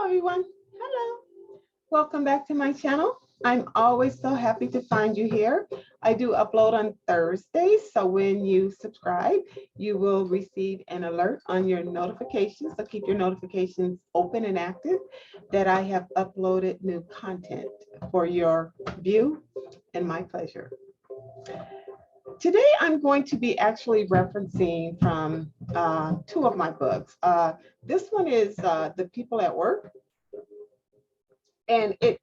everyone. Hello. Welcome back to my channel. I'm always so happy to find you here. I do upload on Thursdays, so when you subscribe, you will receive an alert on your notifications. So keep your notifications open and active that I have uploaded new content for your view and my pleasure. Today, I'm going to be actually referencing from two of my books. This one is The People at Work, and it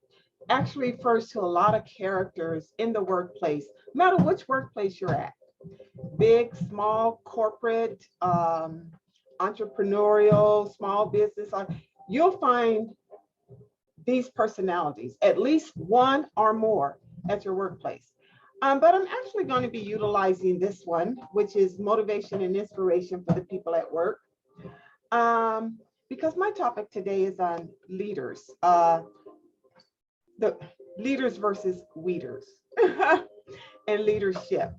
actually refers to a lot of characters in the workplace, no matter which workplace you're at, big, small, corporate, entrepreneurial, small business. You'll find these personalities, at least one or more at your workplace. But I'm actually going to be utilizing this one, which is motivation and inspiration for the people at work. Because my topic today is on leaders, the leaders versus weeders and leadership.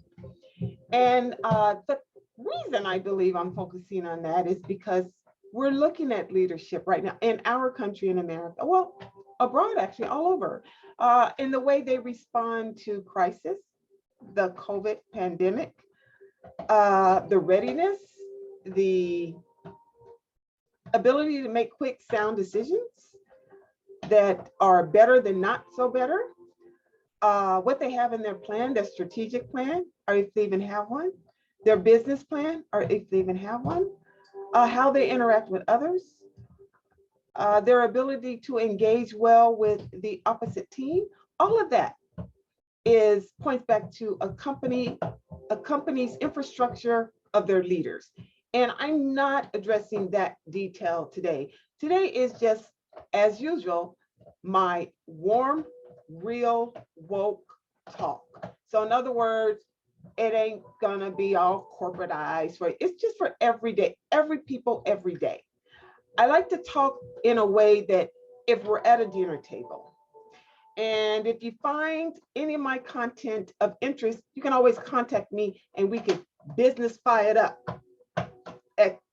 And the reason I believe I'm focusing on that is because we're looking at leadership right now in our country in America, well, abroad actually, all over, in the way they respond to crisis, the COVID pandemic, the readiness, the ability to make quick, sound decisions that are better than not so better, what they have in their plan, their strategic plan, or if they even have one, their business plan, or if they even have one, how they interact with others, their ability to engage well with the opposite team. All of that points back to a company's infrastructure of their leaders. And I'm not addressing that detail today. Today is just, as usual, my warm, real, woke talk. So in other words, it ain't gonna be all corporatized, right? It's just for every day, every people, every day. I like to talk in a way that if we're at a dinner table, and if you find any of my content of interest, you can always contact me and we could business fire it up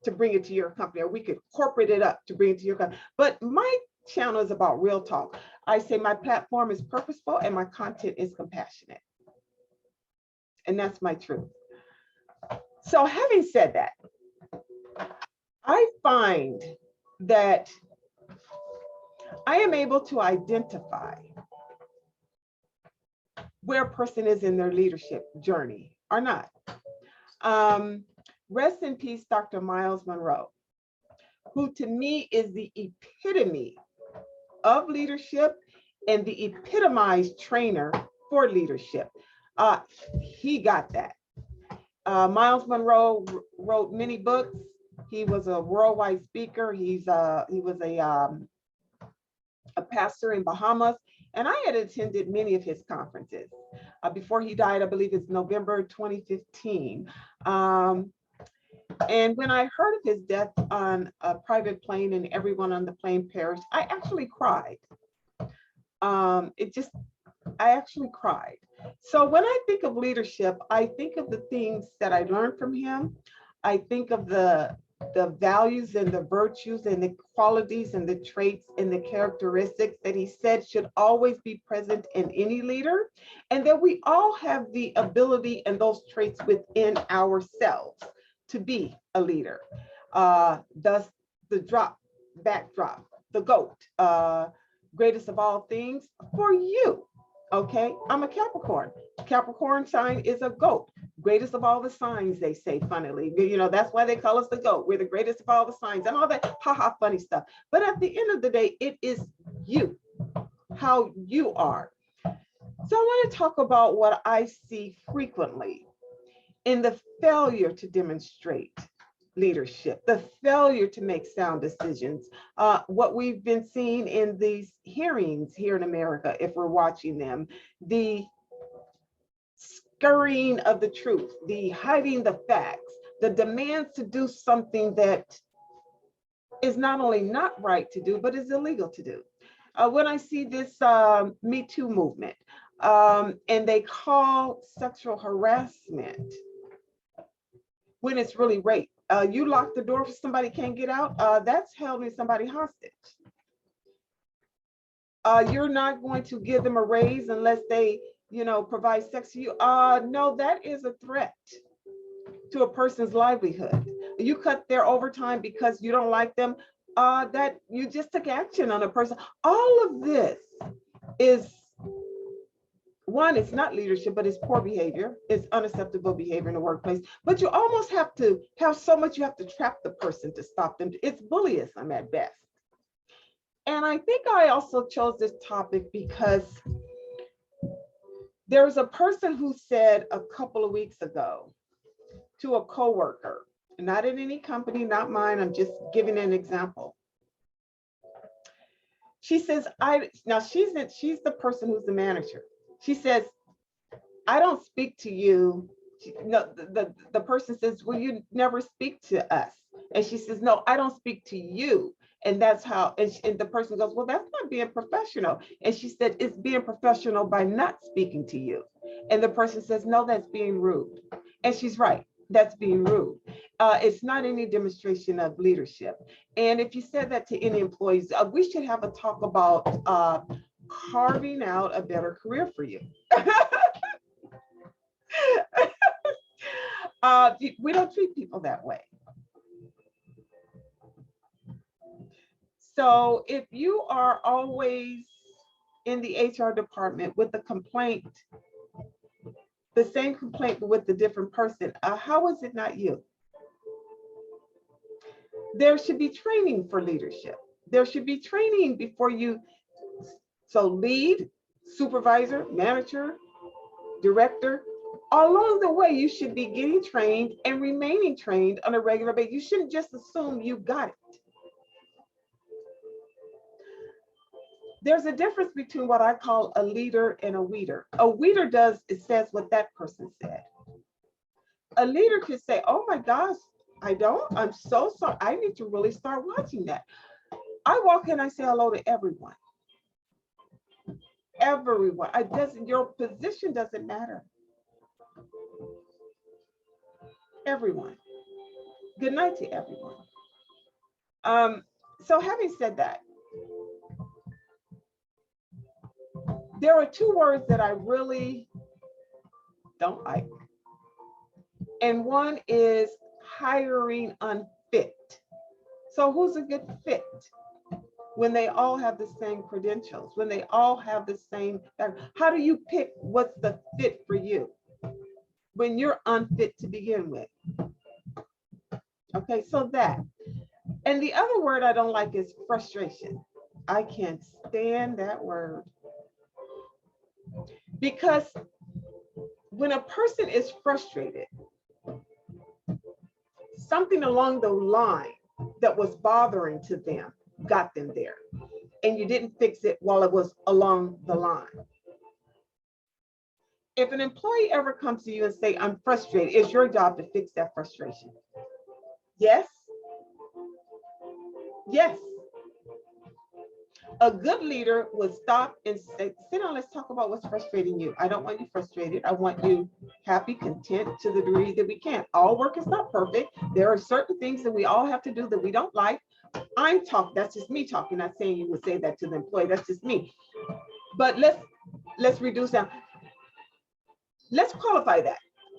to bring it to your company, or we could corporate it up to bring it to your company. But my channel is about real talk. I say my platform is purposeful and my content is compassionate. And that's my truth. So having said that, I find that I am able to identify where a person is in their leadership journey or not. Rest in peace, Dr. Myles Monroe, who to me is the epitome of leadership and the epitomized trainer for leadership. He got that. Myles Monroe wrote many books. He was a worldwide speaker. He was a pastor in Bahamas, and I had attended many of his conferences. Before he died, I believe it's November 2015. And when I heard of his death on a private plane and everyone on the plane perished, I actually cried. I actually cried. So when I think of leadership, I think of the things that I learned from him. I think of the values and the virtues and the qualities and the traits and the characteristics that he said should always be present in any leader, and that we all have the ability and those traits within ourselves to be a leader. Thus the backdrop, the GOAT, greatest of all things for you. Okay, I'm a Capricorn. Capricorn sign is a GOAT. Greatest of all the signs, they say, funnily. You know, that's why they call us the GOAT. We're the greatest of all the signs and all that haha funny stuff. But at the end of the day, it is you, how you are. So I want to talk about what I see frequently in the failure to demonstrate leadership, the failure to make sound decisions, what we've been seeing in these hearings here in America, if we're watching them, the scurrying of the truth, the hiding the facts, the demands to do something that is not only not right to do, but is illegal to do. When I see this Me Too movement, and they call sexual harassment when it's really rape. You lock the door for somebody can't get out, that's holding somebody hostage. You're not going to give them a raise unless they, provide sex to you. No, that is a threat to a person's livelihood. You cut their overtime because you don't like them. That you just took action on a person. All of this is, one, it's not leadership, but it's poor behavior. It's unacceptable behavior in the workplace. But you almost have to have so much, you have to trap the person to stop them. It's bullyism at best. And I think I also chose this topic because there was a person who said a couple of weeks ago to a coworker, not in any company, not mine, I'm just giving an example. She says, now she's the person who's the manager. She says, I don't speak to you. No, the person says, well, you never speak to us. And she says, no, I don't speak to you. And that's how, and the person goes, well, that's not being professional. And she said, it's being professional by not speaking to you. And the person says, no, that's being rude. And she's right, that's being rude. It's not any demonstration of leadership. And if you said that to any employees, we should have a talk about carving out a better career for you. We don't treat people that way. So if you are always in the HR department with a complaint, the same complaint with a different person, how is it not you? There should be training for leadership. There should be training before you, so lead, supervisor, manager, director, along the way, you should be getting trained and remaining trained on a regular basis. You shouldn't just assume you got it. There's a difference between what I call a leader and a weeder. A weeder says what that person said. A leader could say, oh my gosh, I'm so sorry. I need to really start watching that. I walk in, I say hello to everyone. Everyone. Your position doesn't matter. Everyone. Good night to everyone. So having said that, there are two words that I really don't like. And one is hiring unfit. So who's a good fit? When they all have the same credentials, when they all have the same, how do you pick what's the fit for you when you're unfit to begin with? Okay, so that. And the other word I don't like is frustration. I can't stand that word. Because when a person is frustrated, something along the line that was bothering to them got them there. And you didn't fix it while it was along the line. If an employee ever comes to you and say, I'm frustrated, it's your job to fix that frustration. Yes? Yes. A good leader would stop and say, sit down, let's talk about what's frustrating you. I don't want you frustrated. I want you happy, content to the degree that we can. All work is not perfect. There are certain things that we all have to do that we don't like. I'm talking, that's just me talking, not saying you would say that to the employee, that's just me. But let's reduce down. Let's qualify that.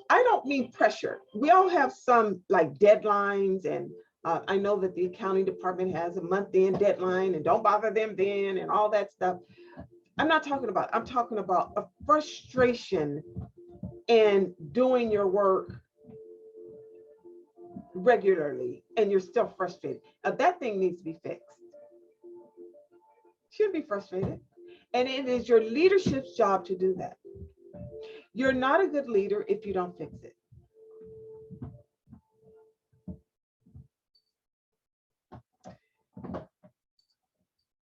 I don't mean pressure. We all have some like deadlines, and I know that the accounting department has a month-end deadline and don't bother them then and all that stuff. I'm talking about a frustration in doing your work regularly and you're still frustrated. That thing needs to be fixed. Should be frustrated. And it is your leadership's job to do that. You're not a good leader if you don't fix it.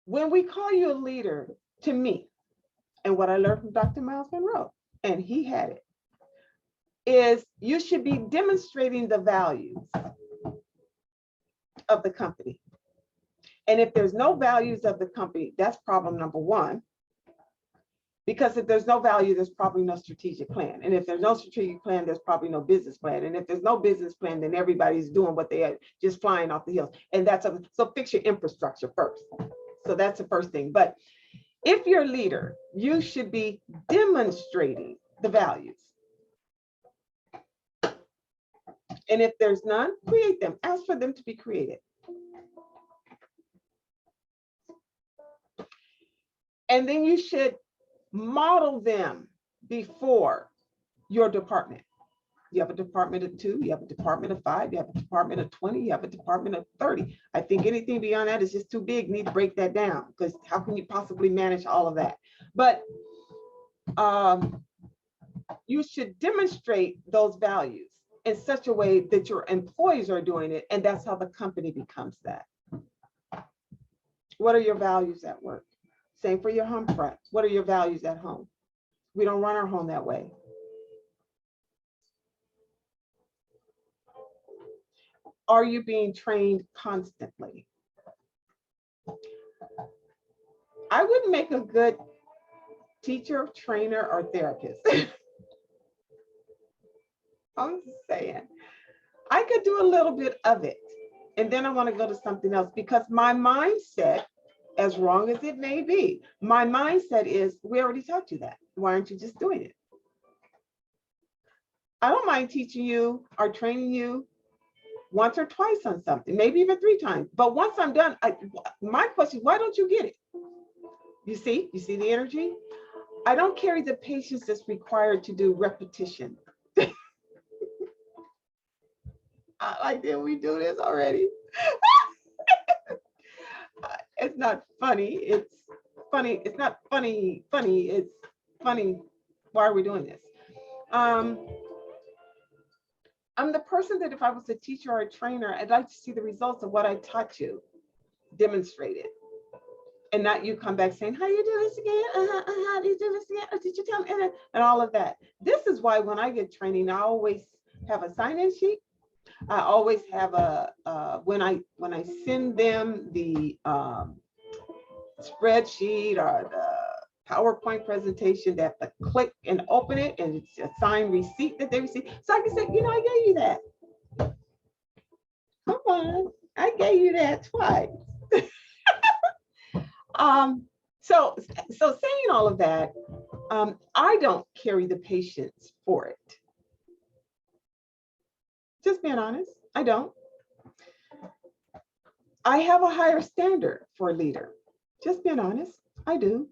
When we call you a leader, to me, and what I learned from Dr. Myles Monroe, and he had it, is you should be demonstrating the values of the company. And if there's no values of the company, that's problem number one. Because if there's no value, there's probably no strategic plan. And if there's no strategic plan, there's probably no business plan. And if there's no business plan, then everybody's doing what they are, just flying off the hills. And so fix your infrastructure first. So that's the first thing. But If you're a leader, you should be demonstrating the values. And if there's none, create them. Ask for them to be created. And then you should model them before your department. You have a department of 2, you have a department of 5, you have a department of 20, you have a department of 30. I think anything beyond that is just too big. You need to break that down, because how can you possibly manage all of that? But you should demonstrate those values in such a way that your employees are doing it, and that's how the company becomes that. What are your values at work? Same for your home front. What are your values at home? We don't run our home that way. Are you being trained constantly? I wouldn't make a good teacher, trainer, or therapist. I'm just saying, I could do a little bit of it, and then I want to go to something else, because my mindset, as wrong as it may be, my mindset is, we already taught you that. Why aren't you just doing it? I don't mind teaching you or training you once or twice on something, maybe even 3 times. But once I'm done, my question, why don't you get it? You see the energy? I don't carry the patience that's required to do repetition. Like, did we do this already? It's not funny. It's funny. It's not funny. It's funny. Why are we doing this? I'm the person that if I was a teacher or a trainer, I'd like to see the results of what I taught you demonstrated. And not you come back saying, how do you do this again? How do you do this again? Did you tell me? And all of that. This is why when I get training, I always have a sign-in sheet. I always have when I send them the spreadsheet or the PowerPoint presentation, that they click and open it, and it's a signed receipt that they receive. So I can say, I gave you that. Come on, I gave you that twice. So saying all of that, I don't carry the patience for it. Just being honest, I don't. I have a higher standard for a leader. Just being honest, I do.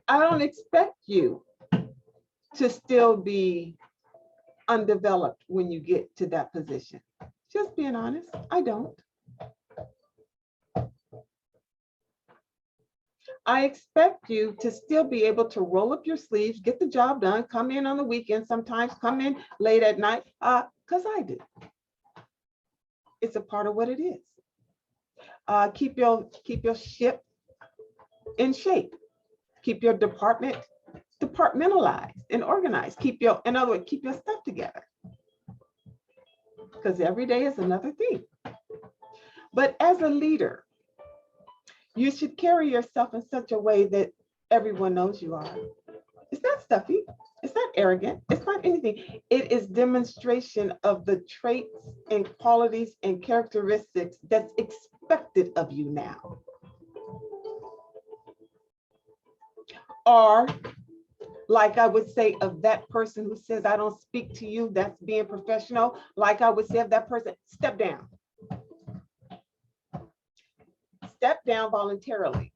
I don't expect you to still be undeveloped when you get to that position. Just being honest, I don't. I expect you to still be able to roll up your sleeves, get the job done, come in on the weekend, sometimes come in late at night, because I do. It's a part of what it is. Keep your ship in shape. Keep your department departmentalized and organized. In other words, keep your stuff together. Because every day is another thing. But as a leader, you should carry yourself in such a way that everyone knows you are. It's not stuffy. It's not arrogant. It's not anything. It is demonstration of the traits and qualities and characteristics that's expected of you now. Or, like I would say of that person who says, I don't speak to you, that's being professional. Like I would say of that person, step down. Step down voluntarily.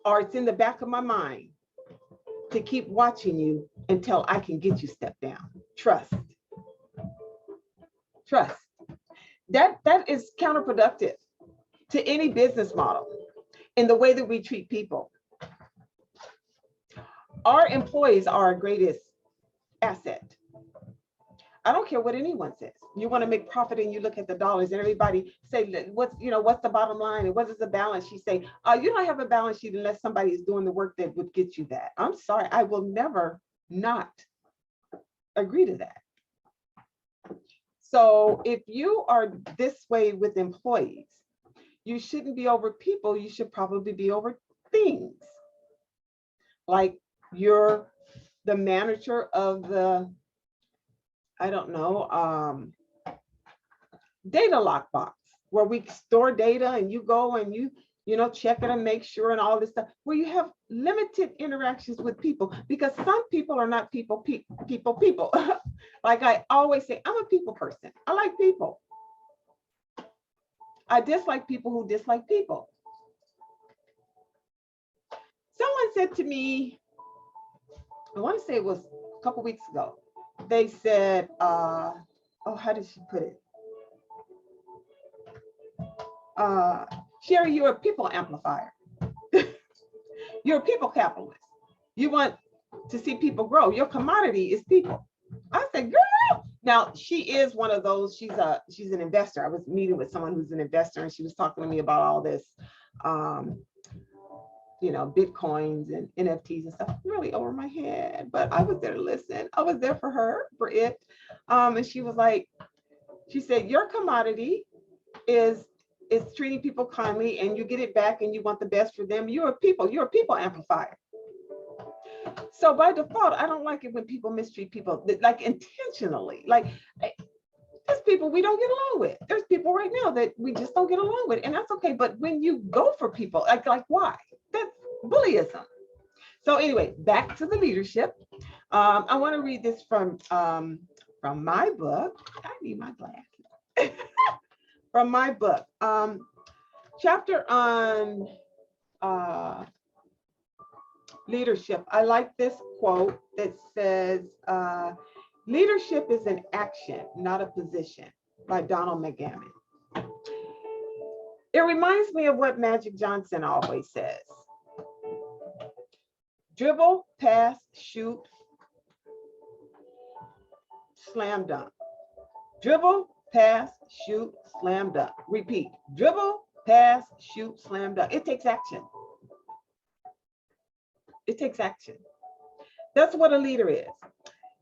Or it's in the back of my mind to keep watching you until I can get you stepped down. Trust. Trust. That is counterproductive to any business model in the way that we treat people. Our employees are our greatest asset. I don't care what anyone says. You want to make profit and you look at the dollars, and everybody say, what's the bottom line and what is the balance sheet? Say, you don't have a balance sheet unless somebody is doing the work that would get you that. I'm sorry, I will never not agree to that. So if you are this way with employees, you shouldn't be over people, you should probably be over things. Like you're the manager of the, I don't know, data lockbox. where we store data and you go and you know, check it and make sure and all this stuff, where you have limited interactions with people, because some people are not people. Like I always say, I'm a people person. I like people. I dislike people who dislike people. Someone said to me, I want to say it was a couple weeks ago, they said, oh, how did she put it? Sheri, you're a people amplifier. You're a people capitalist. You want to see people grow. Your commodity is people. I said, girl. Now she is one of those. She's an investor. I was meeting with someone who's an investor, and she was talking to me about all this, you know, Bitcoins and NFTs and stuff. Really over my head, but I was there to listen. I was there for her, for it. And she was like, she said, your commodity is treating people kindly, and you get it back and you want the best for them. You're a people amplifier. So by default, I don't like it when people mistreat people, like intentionally. Like there's people we don't get along with. There's people right now that we just don't get along with, and that's okay. But when you go for people, like why? That's bullyism. So anyway, back to the leadership. I want to read this from my book. I need my glasses. From my book, chapter on leadership. I like this quote that says, leadership is an action, not a position, by Donald McGammon. It reminds me of what Magic Johnson always says. Dribble, pass, shoot, slam dunk. Dribble, pass, shoot, slam dunk. Repeat. Dribble, pass, shoot, slam dunk. It takes action. It takes action. That's what a leader is.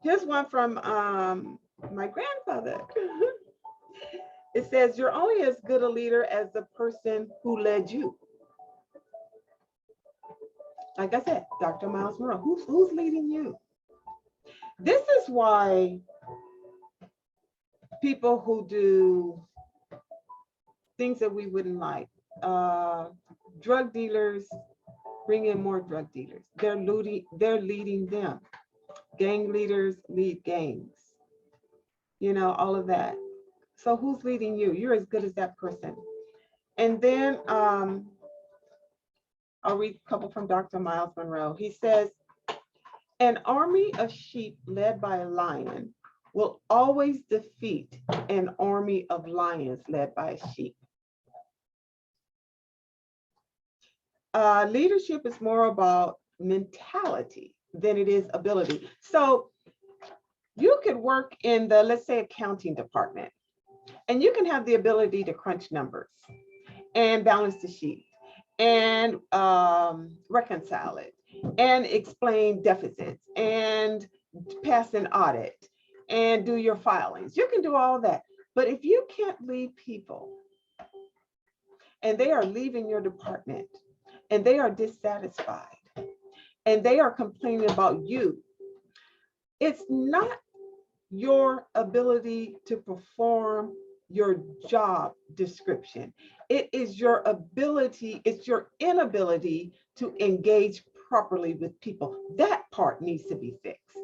Here's one from my grandfather. It says, you're only as good a leader as the person who led you. Like I said, Dr. Myles Monroe, who's leading you? This is why people who do things that we wouldn't like, drug dealers bring in more drug dealers. They're leading them. Gang leaders lead gangs. You know, all of that. So who's leading you? You're as good as that person. And then I'll read a couple from Dr. Myles Monroe. He says, an army of sheep led by a lion will always defeat an army of lions led by a sheep. Leadership is more about mentality than it is ability. So you could work in the, let's say, accounting department, and you can have the ability to crunch numbers and balance the sheet and reconcile it and explain deficits and pass an audit and do your filings. You can do all that. But if you can't lead people and they are leaving your department and they are dissatisfied and they are complaining about you, it's not your ability to perform your job description. It is your ability, it's your inability to engage properly with people. That part needs to be fixed.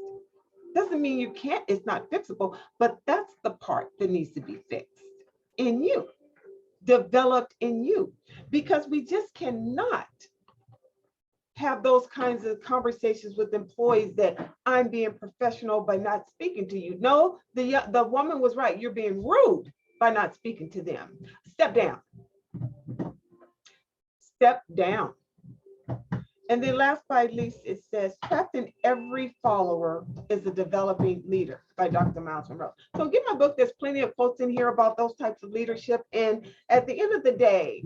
Doesn't mean you can't, it's not fixable, but that's the part that needs to be fixed in you, developed in you, because we just cannot have those kinds of conversations with employees that I'm being professional by not speaking to you. No, the woman was right. You're being rude by not speaking to them. Step down. Step down. And then last but not least, it says, trapped in every follower is a developing leader, by Dr. Myles Monroe. So get my book. There's plenty of quotes in here about those types of leadership. And at the end of the day,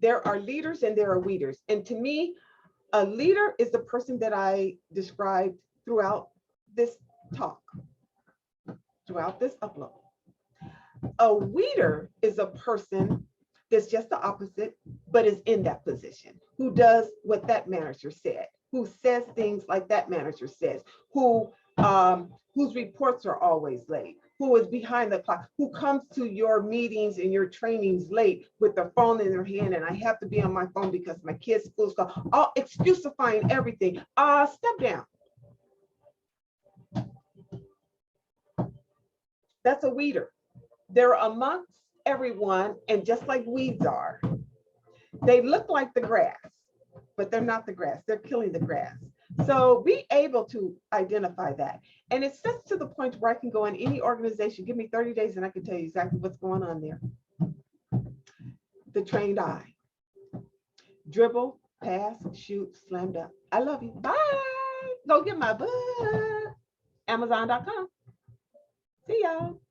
there are leaders and there are weeders. And to me, a leader is the person that I described throughout this talk, throughout this upload. A weeder is a person that's just the opposite, but is in that position, who does what that manager said, who says things like that manager says, who whose reports are always late, who is behind the clock, who comes to your meetings and your trainings late with the phone in their hand, and I have to be on my phone because my kids' school's called, all excusifying everything. Step down. That's a weeder. They're amongst everyone, and just like weeds are, they look like the grass, but they're not the grass. They're killing the grass. So be able to identify that. And it's just to the point where I can go in any organization, give me 30 days and I can tell you exactly what's going on there. The trained eye. Dribble, pass, shoot, slam dunk. I love you. Bye. Go get my book. Amazon.com. See y'all.